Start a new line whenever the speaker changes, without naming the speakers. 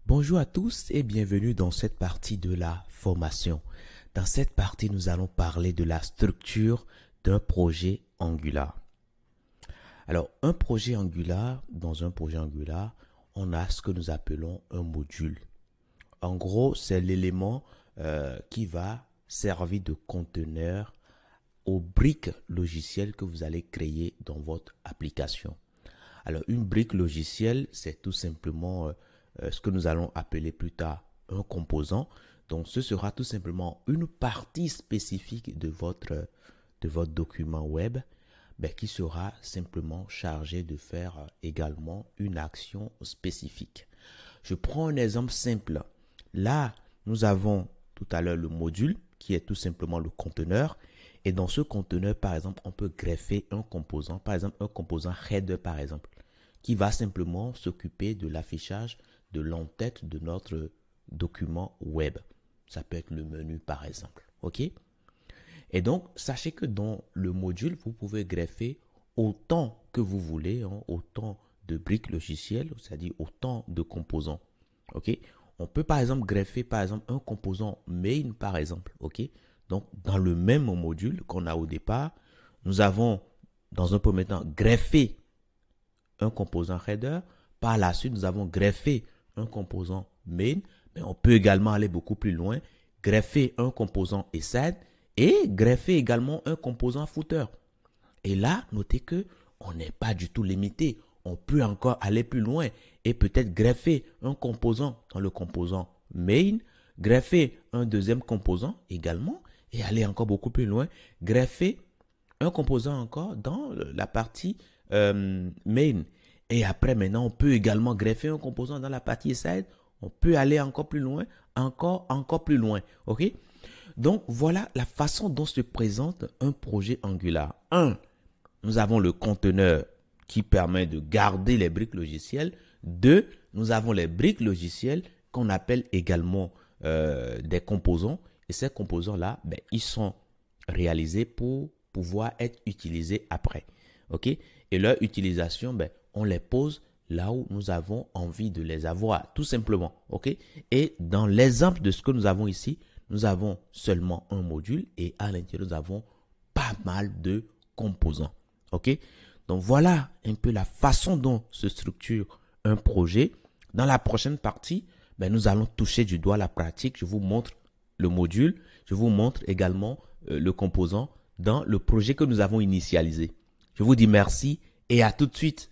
Bonjour à tous et bienvenue dans cette partie de la formation. Dans cette partie, nous allons parler de la structure d'un projet Angular. Alors, dans un projet Angular, on a ce que nous appelons un module. En gros, c'est l'élément qui va servir de conteneur aux briques logicielles que vous allez créer dans votre application. Alors, une brique logicielle, c'est tout simplement ce que nous allons appeler plus tard un composant. Donc, ce sera tout simplement une partie spécifique de votre document web qui sera simplement chargé de faire également une action spécifique. Je prends un exemple simple. Là, nous avons tout à l'heure le module qui est tout simplement le conteneur. Et dans ce conteneur, par exemple, on peut greffer un composant, par exemple un composant header, par exemple, qui va simplement s'occuper de l'affichage de l'entête de notre document web. Ça peut être le menu, par exemple. OK? Et donc, sachez que dans le module, vous pouvez greffer autant que vous voulez, autant de briques logicielles, c'est-à-dire autant de composants. OK? On peut, par exemple, greffer, par exemple, un composant main, par exemple. OK? Donc, dans le même module qu'on a au départ, nous avons, dans un premier temps, greffé un composant header. Par la suite, nous avons greffé un composant main, mais on peut également aller beaucoup plus loin, greffer un composant aside et greffer également un composant footer. Et là, notez que on n'est pas du tout limité. On peut encore aller plus loin et peut-être greffer un composant dans le composant main, greffer un deuxième composant également et aller encore beaucoup plus loin, greffer un composant encore dans la partie main. Et après, maintenant, on peut également greffer un composant dans la partie side. On peut aller encore plus loin, encore plus loin. OK? Donc, voilà la façon dont se présente un projet Angular. 1. Nous avons le conteneur qui permet de garder les briques logicielles. 2. Nous avons les briques logicielles qu'on appelle également des composants. Et ces composants-là, ils sont réalisés pour pouvoir être utilisés après. OK? Et leur utilisation, on les pose là où nous avons envie de les avoir, tout simplement. OK? Et dans l'exemple de ce que nous avons ici, nous avons seulement un module et à l'intérieur, nous avons pas mal de composants. OK? Donc, voilà un peu la façon dont se structure un projet. Dans la prochaine partie, nous allons toucher du doigt la pratique. Je vous montre le module. Je vous montre également le composant dans le projet que nous avons initialisé. Je vous dis merci et à tout de suite.